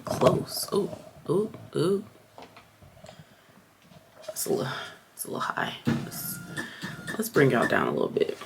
close. Ooh, ooh, ooh. It's a little high. Let's bring y'all down a little bit.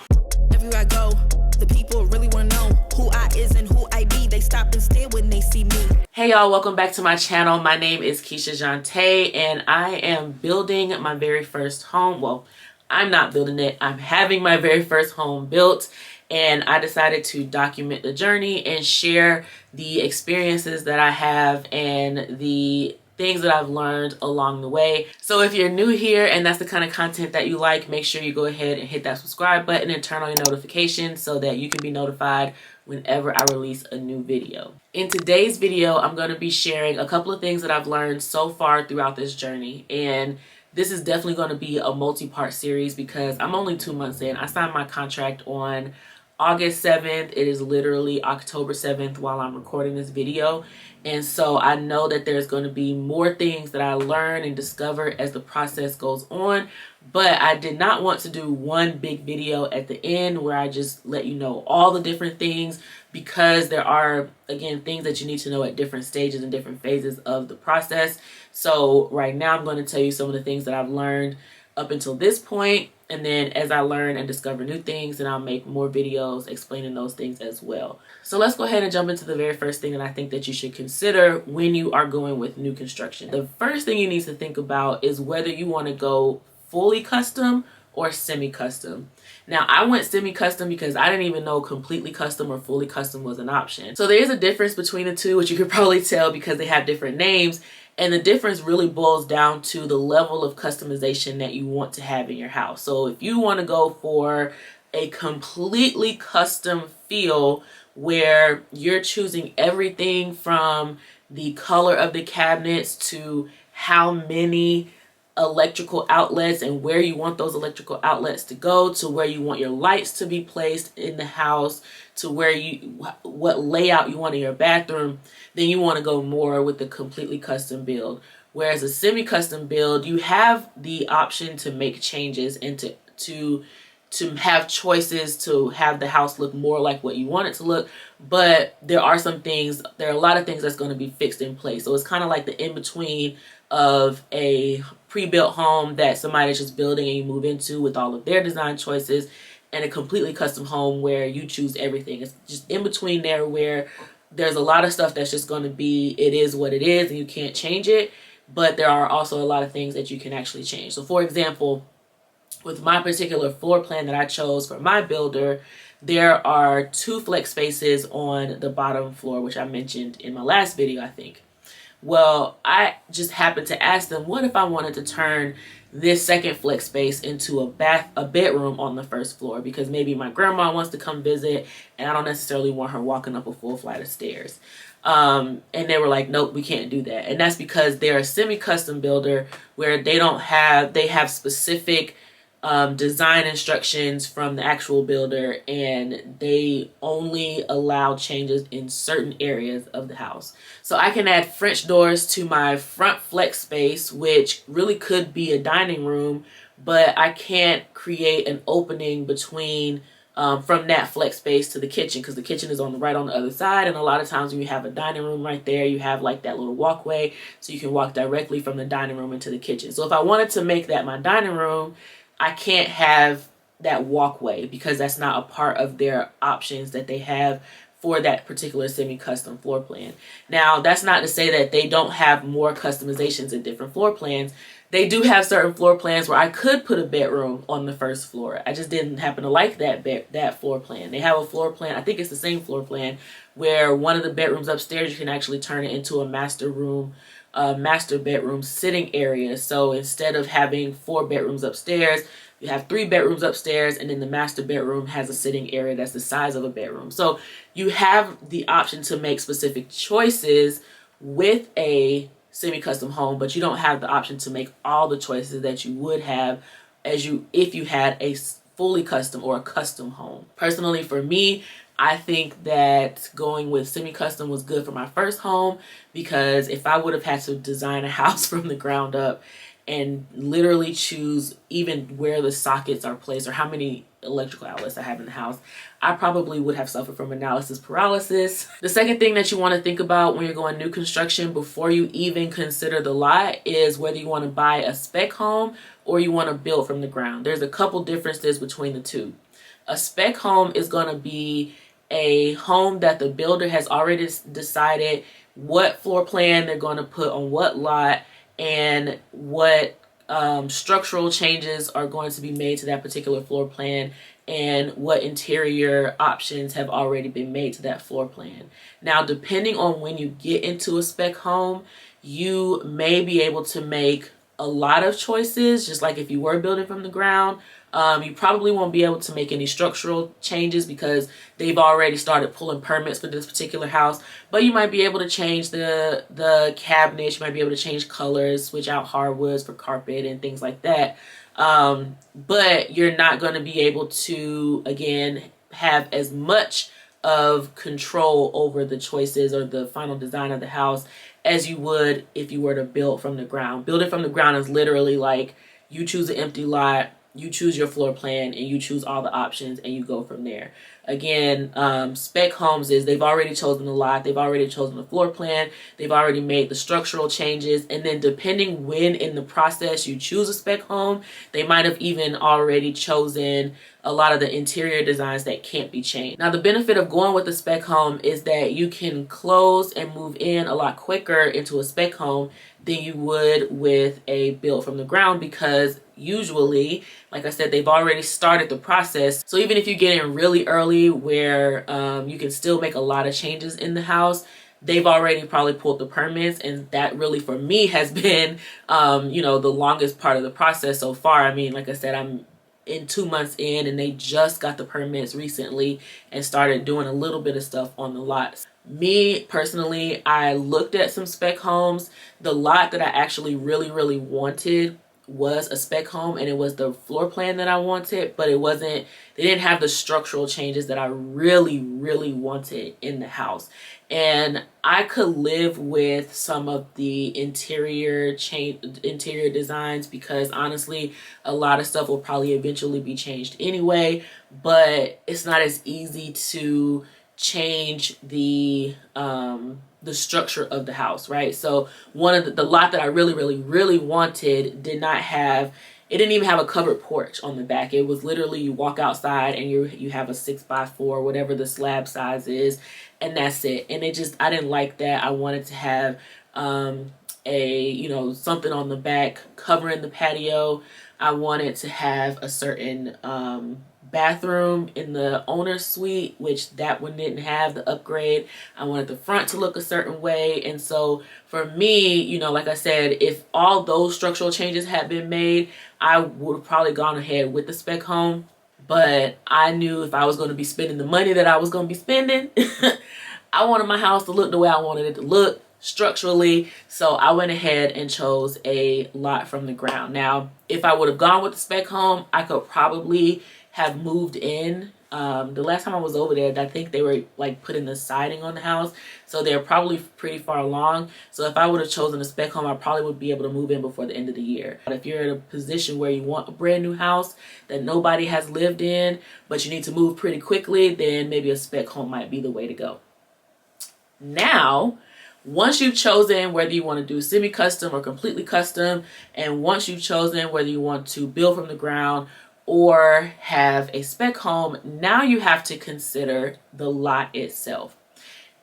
Everywhere I go, the people really want to know who I is and who I be. They stop and stare when they see me. Hey y'all, welcome back to my channel. My name is Keisha Jante, and I am building my very first home. Well, I'm not building it. I'm having my very first home built, and I decided to document the journey and share the experiences that I have and the things that I've learned along the way. So if you're new here and that's the kind of content that you like, make sure you go ahead and hit that subscribe button and turn on your notifications so that you can be notified whenever I release a new video. In today's video, I'm going to be sharing a couple of things that I've learned so far throughout this journey, and this is definitely going to be a multi-part series because I'm only 2 months in. I signed my contract on August 7th. It is literally October 7th while I'm recording this video. And so I know that there's going to be more things that I learn and discover as the process goes on. But I did not want to do one big video at the end where I just let you know all the different things, because there are, again, things that you need to know at different stages and different phases of the process. So right now I'm going to tell you some of the things that I've learned up until this point. And then as I learn and discover new things, then I'll make more videos explaining those things as well. So let's go ahead and jump into the very first thing that I think that you should consider when you are going with new construction. The first thing you need to think about is whether you want to go fully custom or semi-custom. Now, I went semi-custom because I didn't even know completely custom or fully custom was an option. So there is a difference between the two, which you could probably tell because they have different names. And the difference really boils down to the level of customization that you want to have in your house. So if you want to go for a completely custom feel where you're choosing everything from the color of the cabinets to how many electrical outlets and where you want those electrical outlets to go, to where you want your lights to be placed in the house, to what layout you want in your bathroom, then you want to go more with the completely custom build. Whereas a semi-custom build, you have the option to make changes and to have choices to have the house look more like what you want it to look. But there are a lot of things that's going to be fixed in place. So it's kind of like the in-between of a pre-built home that somebody's just building and you move into with all of their design choices, and a completely custom home where you choose everything. It's just in between there where there's a lot of stuff that's just going to be, it is what it is and you can't change it. But there are also a lot of things that you can actually change. So for example, with my particular floor plan that I chose for my builder, there are 2 flex spaces on the bottom floor, which I mentioned in my last video, I think. Well, I just happened to ask them, what if I wanted to turn this second flex space into a bedroom on the first floor, because maybe my grandma wants to come visit and I don't necessarily want her walking up a full flight of stairs. And they were like, nope, we can't do that. And that's because they're a semi-custom builder where they have specific design instructions from the actual builder, and they only allow changes in certain areas of the house. So I can add French doors to my front flex space, which really could be a dining room, but I can't create an opening between from that flex space to the kitchen, because the kitchen is on the other side. And a lot of times when you have a dining room right there, you have like that little walkway, so you can walk directly from the dining room into the kitchen. So if I wanted to make that my dining room, I can't have that walkway because that's not a part of their options that they have for that particular semi-custom floor plan. Now, that's not to say that they don't have more customizations in different floor plans. They do have certain floor plans where I could put a bedroom on the first floor. I just didn't happen to like that floor plan. They have a floor plan, I think it's the same floor plan, where one of the bedrooms upstairs, you can actually turn it into a master bedroom sitting area. So instead of having 4 bedrooms upstairs, you have 3 bedrooms upstairs, and then the master bedroom has a sitting area that's the size of a bedroom. So you have the option to make specific choices with a semi-custom home, but you don't have the option to make all the choices that you would have if you had a fully custom or a custom home. Personally, for me, I think that going with semi-custom was good for my first home, because if I would have had to design a house from the ground up and literally choose even where the sockets are placed or how many electrical outlets I have in the house, I probably would have suffered from analysis paralysis. The second thing that you want to think about when you're going new construction before you even consider the lot is whether you want to buy a spec home or you want to build from the ground. There's a couple differences between the two. A spec home is going to be a home that the builder has already decided what floor plan they're going to put on what lot and what structural changes are going to be made to that particular floor plan and what interior options have already been made to that floor plan. Now, depending on when you get into a spec home, you may be able to make a lot of choices, just like if you were building from the ground. You probably won't be able to make any structural changes because they've already started pulling permits for this particular house, but you might be able to change the cabinets, you might be able to change colors, switch out hardwoods for carpet and things like that. But you're not going to be able to, again, have as much of control over the choices or the final design of the house as you would if you were to build from the ground. Building from the ground is literally like you choose an empty lot, you choose your floor plan, and you choose all the options and you go from there. Again, spec homes is they've already chosen the lot, they've already chosen the floor plan, they've already made the structural changes, and then depending when in the process you choose a spec home, they might have even already chosen a lot of the interior designs that can't be changed. Now, the benefit of going with a spec home is that you can close and move in a lot quicker into a spec home than you would with a build from the ground, because usually, like I said, they've already started the process. So even if you get in really early where you can still make a lot of changes in the house, they've already probably pulled the permits, and that really for me has been the longest part of the process so far. I mean, like I said, I'm in 2 months in and they just got the permits recently and started doing a little bit of stuff on the lots. Me personally, I looked at some spec homes. The lot that I actually really wanted was a spec home, and it was the floor plan that I wanted, but they didn't have the structural changes that I really wanted in the house. And I could live with some of the interior designs because honestly, a lot of stuff will probably eventually be changed anyway, but it's not as easy to change the structure of the house, right? So one of the lot that I really wanted didn't even have a covered porch on the back. It was literally you walk outside and you have a 6x4, whatever the slab size is, and that's it. And I didn't like that. I wanted to have something on the back covering the patio. I wanted to have a certain bathroom in the owner's suite, which that one didn't have the upgrade. I wanted the front to look a certain way. And so for me, like I said, if all those structural changes had been made, I would have probably gone ahead with the spec home. But I knew if I was going to be spending the money that I was going to be spending, I wanted my house to look the way I wanted it to look structurally. So I went ahead and chose a lot from the ground. Now, if I would have gone with the spec home, I could probably have moved in. The last time I was over there, I think they were like putting the siding on the house, so they're probably pretty far along. So if I would have chosen a spec home, I probably would be able to move in before the end of the year. But if you're in a position where you want a brand new house that nobody has lived in, but you need to move pretty quickly, then maybe a spec home might be the way to go. Now, once you've chosen whether you want to do semi-custom or completely custom, and once you've chosen whether you want to build from the ground or have a spec home, now you have to consider the lot itself.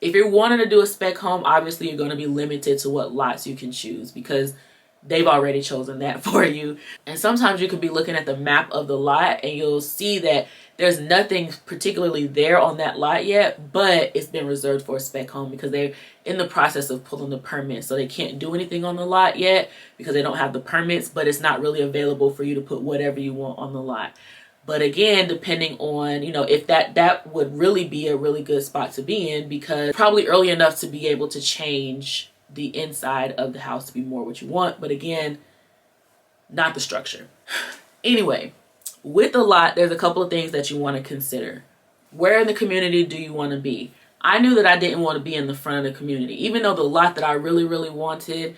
If you're wanting to do a spec home, obviously you're going to be limited to what lots you can choose because they've already chosen that for you. And sometimes you could be looking at the map of the lot and you'll see that there's nothing particularly there on that lot yet, but it's been reserved for a spec home because they're in the process of pulling the permits. So they can't do anything on the lot yet because they don't have the permits, but it's not really available for you to put whatever you want on the lot. But again, depending on, if that would really be a really good spot to be in, because probably early enough to be able to change the inside of the house to be more what you want. But again, not the structure. Anyway, with the lot, there's a couple of things that you want to consider. Where in the community do you want to be? I knew that I didn't want to be in the front of the community. Even though the lot that I really wanted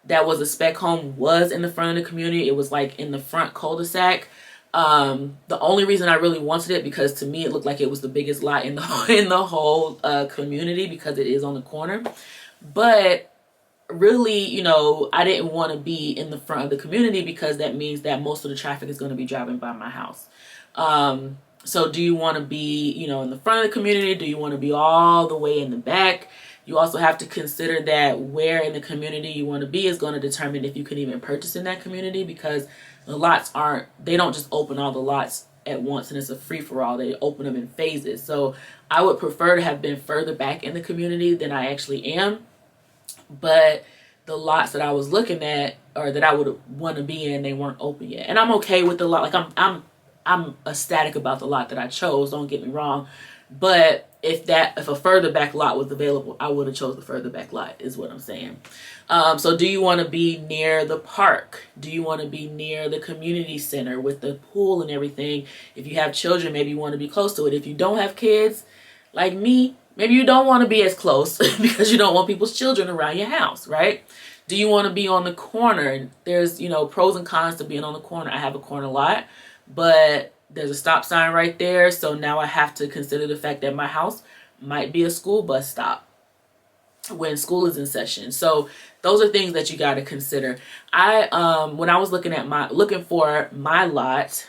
that was a spec home was in the front of the community, it was like in the front cul-de-sac. The only reason I really wanted it, because to me it looked like it was the biggest lot in the whole community, because it is on the corner. But really, you know, I didn't want to be in the front of the community, because that means that most of the traffic is going to be driving by my house. So do you want to be, you know, in the front of the community? Do you want to be all the way in the back? You also have to consider that where in the community you want to be is going to determine if you can even purchase in that community, because the lots they don't just open all the lots at once and it's a free-for-all. They open them in phases. So I would prefer to have been further back in the community than I actually am. But the lots that I was looking at, or that I would want to be in, they weren't open yet. And I'm okay with the lot. Like I'm ecstatic about the lot that I chose, don't get me wrong. But if a further back lot was available, I would have chose the further back lot, is what I'm saying. So do you want to be near the park? Do you want to be near the community center with the pool and everything? If you have children, maybe you want to be close to it. If you don't have kids, like me, maybe you don't want to be as close because you don't want people's children around your house, right? Do you want to be on the corner? There's, you know, pros and cons to being on the corner. I have a corner lot, but there's a stop sign right there. So now I have to consider the fact that my house might be a school bus stop when school is in session. So those are things that you got to consider. When I was looking for my lot,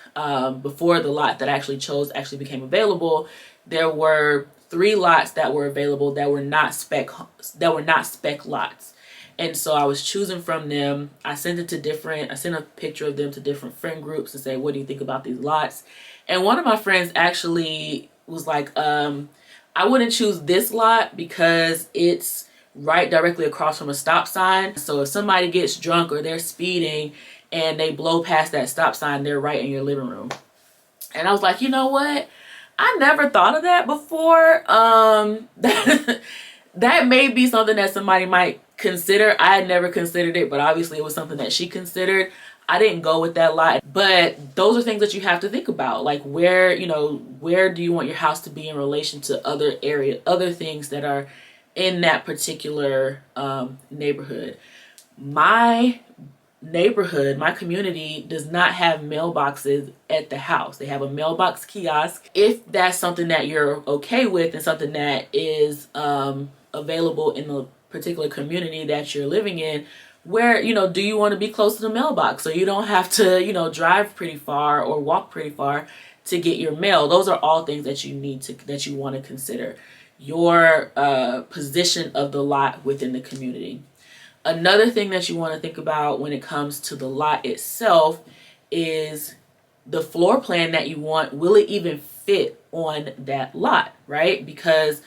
before the lot that I actually chose actually became available, there were 3 lots that were available that were not spec lots. And so I was choosing from them. I sent a picture of them to different friend groups and say, what do you think about these lots? And one of my friends actually was like, I wouldn't choose this lot because it's right directly across from a stop sign. So if somebody gets drunk or they're speeding and they blow past that stop sign, they're right in your living room. And I was like, you know what? I never thought of that before. That may be something that somebody might consider. I had never considered it, but obviously it was something that she considered. I didn't go with that lot, but those are things that you have to think about. Like where do you want your house to be in relation to other things that are in that particular neighborhood. My community does not have mailboxes at the house. They have a mailbox kiosk. If that's something that you're okay with and something that is available in the particular community that you're living in, where, do you want to be close to the mailbox so you don't have to, drive pretty far or walk pretty far to get your mail? Those are all things that you want to consider. Your position of the lot within the community. Another thing that you want to think about when it comes to the lot itself is the floor plan that you want. Will it even fit on that lot, right? Because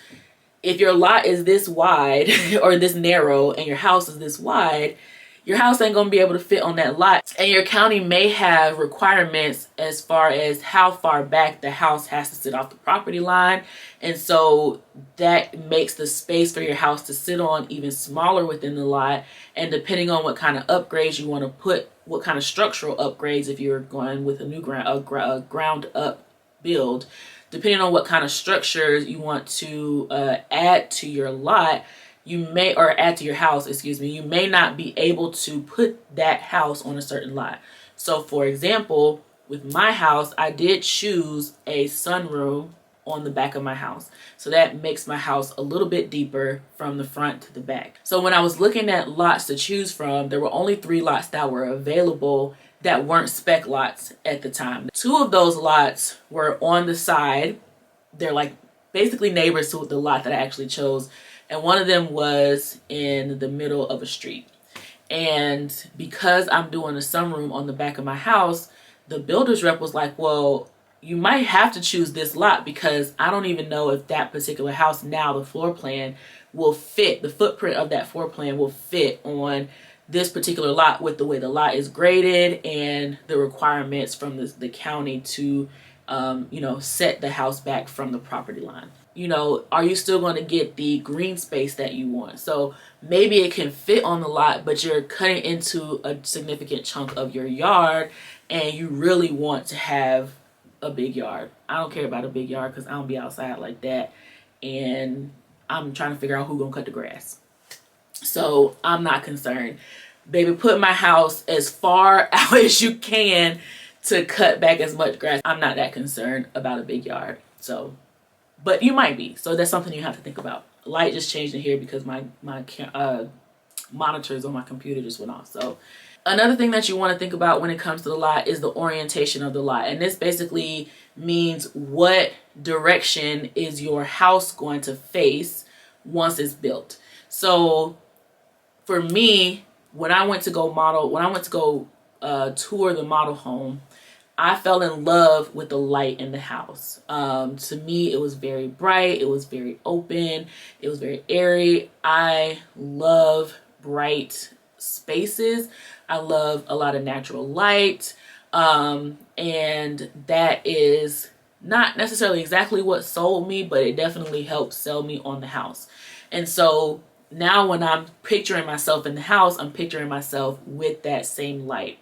if your lot is this wide or this narrow and your house is this wide, your house ain't going to be able to fit on that lot. And your county may have requirements as far as how far back the house has to sit off the property line. And so that makes the space for your house to sit on even smaller within the lot. And depending on what kind of upgrades you want to put, what kind of structural upgrades, if you're going with a new ground up build, depending on what kind of structures you want to add to your lot, add to your house, you may not be able to put that house on a certain lot. So for example, with my house, I did choose a sunroom on the back of my house. So that makes my house a little bit deeper from the front to the back. So when I was looking at lots to choose from, there were only 3 lots that were available that weren't spec lots at the time. 2 of those lots were on the side. They're like basically neighbors to the lot that I actually chose. And one of them was in the middle of a street. And because I'm doing a sunroom on the back of my house, the builder's rep was like, well, you might have to choose this lot because I don't even know if that particular house now, the floor plan will fit, the footprint of that floor plan will fit on this particular lot with the way the lot is graded and the requirements from the county to, set the house back from the property line. Are you still going to get the green space that you want? So maybe it can fit on the lot, but you're cutting into a significant chunk of your yard and you really want to have a big yard. I don't care about a big yard because I don't be outside like that. And I'm trying to figure out who's going to cut the grass. So I'm not concerned. Baby, put my house as far out as you can to cut back as much grass. I'm not that concerned about a big yard. So, but you might be. So that's something you have to think about. Light just changed in here because my monitors on my computer just went off. So another thing that you want to think about when it comes to the lot is the orientation of the lot. And this basically means what direction is your house going to face once it's built. So for me, when I went to go tour the model home, I fell in love with the light in the house. To me, it was very bright. It was very open. It was very airy. I love bright spaces. I love a lot of natural light. And that is not necessarily exactly what sold me, but it definitely helped sell me on the house. And so now when I'm picturing myself in the house, I'm picturing myself with that same light.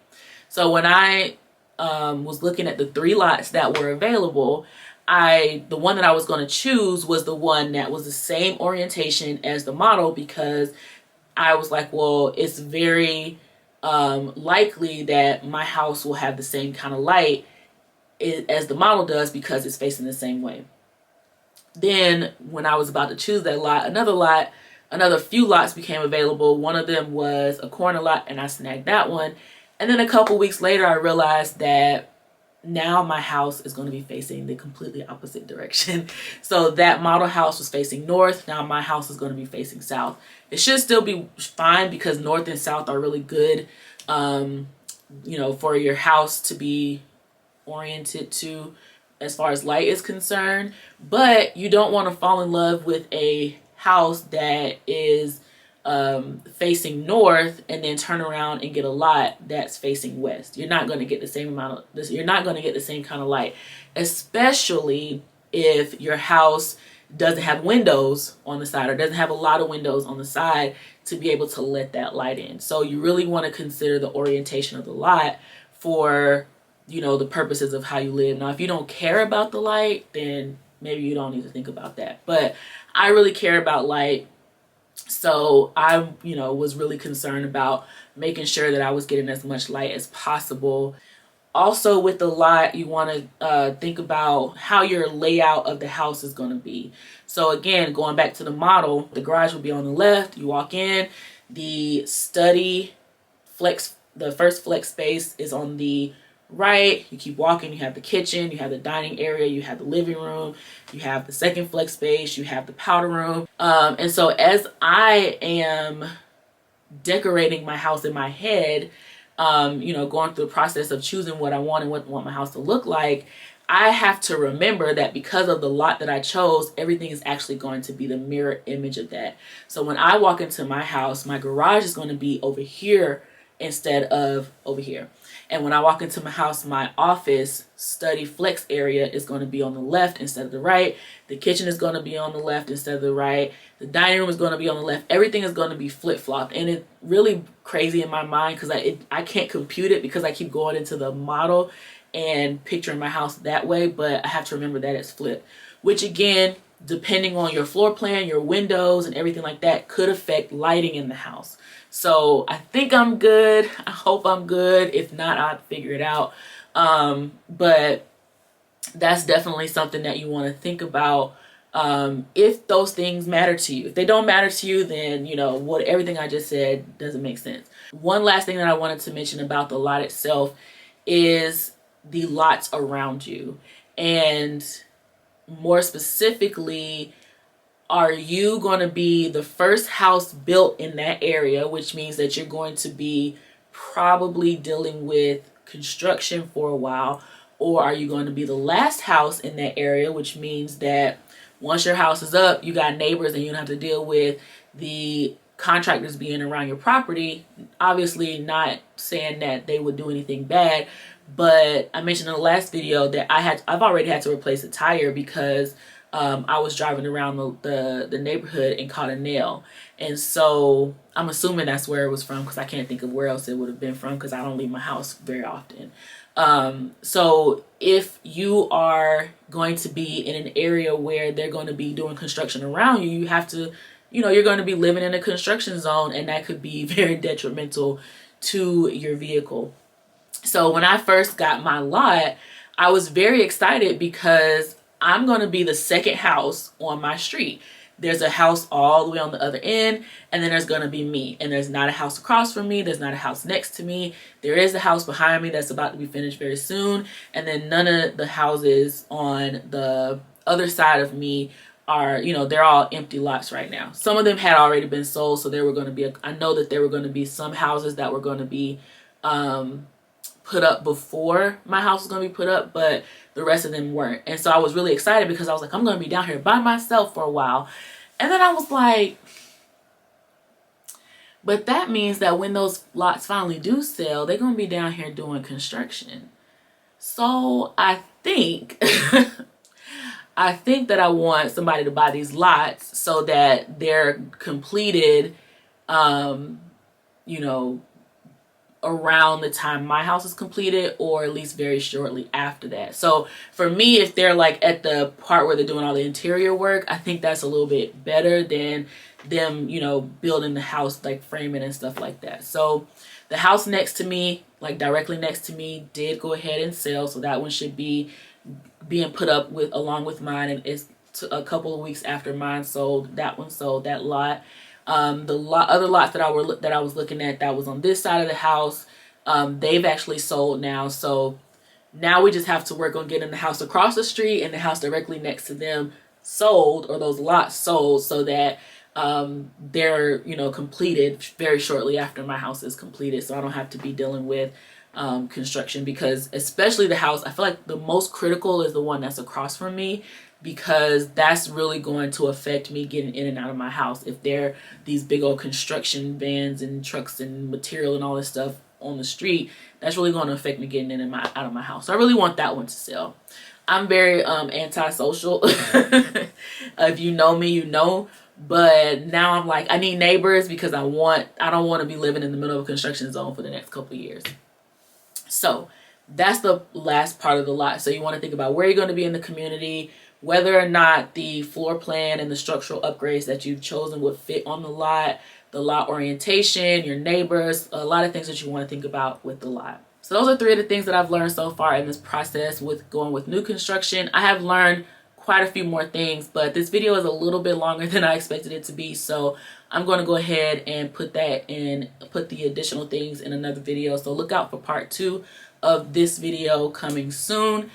So when I was looking at the 3 lots that were available, the one that I was going to choose was the one that was the same orientation as the model, because I was like, well, it's very likely that my house will have the same kind of light as the model does because it's facing the same way. Then when I was about to choose that lot, another few lots became available. One of them was a corner lot, and I snagged that one. And then a couple weeks later, I realized that now my house is going to be facing the completely opposite direction. So that model house was facing north. Now my house is going to be facing south. It should still be fine because north and south are really good, for your house to be oriented to as far as light is concerned. But you don't want to fall in love with a house that is facing north and then turn around and get a lot that's facing west. You're not going to get the same amount of this. You're not going to get the same kind of light, especially if your house doesn't have windows on the side or doesn't have a lot of windows on the side to be able to let that light in. So you really want to consider the orientation of the lot for, the purposes of how you live. Now, if you don't care about the light, then maybe you don't need to think about that. But I really care about light. So I, was really concerned about making sure that I was getting as much light as possible. Also with the lot, you want to think about how your layout of the house is going to be. So again, going back to the model, the garage will be on the left. You walk in, the study flex, the first flex space is on the right. You keep walking, you have the kitchen, you have the dining area, you have the living room, you have the second flex space, you have the powder room. And so as I am decorating my house in my head, going through the process of choosing what I want and what I want my house to look like, I have to remember that because of the lot that I chose, everything is actually going to be the mirror image of that. So when I walk into my house, my garage is going to be over here instead of over here. And when I walk into my house, my office study flex area is going to be on the left instead of the right. The kitchen is going to be on the left instead of the right. The dining room is going to be on the left. Everything is going to be flip-flopped. And it's really crazy in my mind because I can't compute it because I keep going into the model and picturing my house that way. But I have to remember that it's flipped, which again, depending on your floor plan, your windows and everything like that, could affect lighting in the house. So I think I'm good. I hope I'm good. If not, I'll figure it out. But that's definitely something that you want to think about if those things matter to you. If they don't matter to you, then, everything I just said doesn't make sense. One last thing that I wanted to mention about the lot itself is the lots around you. And more specifically, are you going to be the first house built in that area, which means that you're going to be probably dealing with construction for a while, or are you going to be the last house in that area, which means that once your house is up, you got neighbors and you don't have to deal with the contractors being around your property. Obviously not saying that they would do anything bad, but I mentioned in the last video that I've already had to replace a tire because I was driving around the neighborhood and caught a nail. And so I'm assuming that's where it was from because I can't think of where else it would have been from because I don't leave my house very often. So if you are going to be in an area where they're going to be doing construction around you, you have to, you're going to be living in a construction zone, and that could be very detrimental to your vehicle. So when I first got my lot, I was very excited because I'm going to be the second house on my street. There's a house all the way on the other end, and then there's going to be me. And there's not a house across from me. There's not a house next to me. There is a house behind me that's about to be finished very soon. And then none of the houses on the other side of me are, you know, they're all empty lots right now. Some of them had already been sold, so there were going to be, I know that there were going to be some houses that were going to be put up before my house was going to be put up, but the rest of them weren't. And so I was really excited because I was like, I'm going to be down here by myself for a while. And then I was like, but that means that when those lots finally do sell, they're going to be down here doing construction. So I think I think that I want somebody to buy these lots so that they're completed, you know, around the time my house is completed, or at least very shortly after that. So for me, if they're like at the part where they're doing all the interior work, I think that's a little bit better than them, you know, building the house, like framing and stuff like that. So the house next to me, like directly next to me, did go ahead and sell. So that one should be being put up with along with mine, and it's a couple of weeks after mine sold. That one sold, that lot. Other lots that I was looking at that was on this side of the house, they've actually sold now. So now we just have to work on getting the house across the street and the house directly next to them sold, or those lots sold, so that they're, you know, completed very shortly after my house is completed, so I don't have to be dealing with construction. Because especially the house, I feel like the most critical is the one that's across from me, because that's really going to affect me getting in and out of my house. If there are these big old construction vans and trucks and material and all this stuff on the street, that's really going to affect me getting in and out of my house. So I really want that one to sell. I'm very antisocial. If you know me, you know. But now I'm like, I need neighbors because I don't want to be living in the middle of a construction zone for the next couple of years. So that's the last part of the lot. So you want to think about where you're going to be in the community, whether or not the floor plan and the structural upgrades that you've chosen would fit on the lot orientation, your neighbors, a lot of things that you want to think about with the lot. So those are 3 of the things that I've learned so far in this process with going with new construction. I have learned quite a few more things, but this video is a little bit longer than I expected it to be, so I'm going to go ahead and put the additional things in another video. So look out for part 2 of this video coming soon.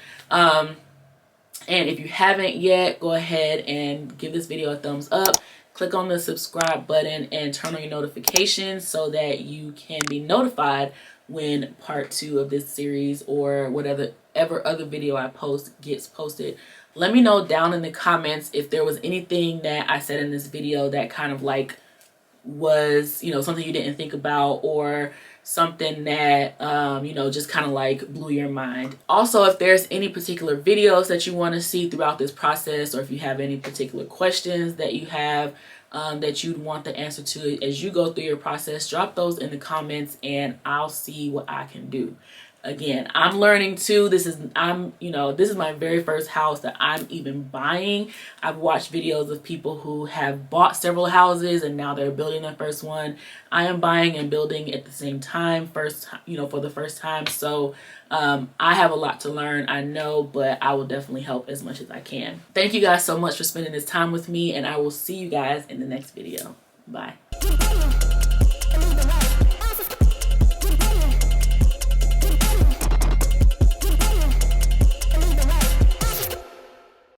And if you haven't yet, go ahead and give this video a thumbs up. Click on the subscribe button and turn on your notifications so that you can be notified when part 2 of this series or whatever other video I post gets posted. Let me know down in the comments if there was anything that I said in this video that kind of like was, you know, something you didn't think about, or something that you know, just kind of like blew your mind. Also, if there's any particular videos that you want to see throughout this process, or if you have any particular questions that you have that you'd want the answer to as you go through your process, drop those in the comments and I'll see what I can do. Again, I'm learning too. This is my very first house that I'm even buying. I've watched videos of people who have bought several houses and now they're building their first one. I am buying and building at the same time, for the first time. So I have a lot to learn, I know, but I will definitely help as much as I can. Thank you guys so much for spending this time with me, and I will see you guys in the next video. Bye.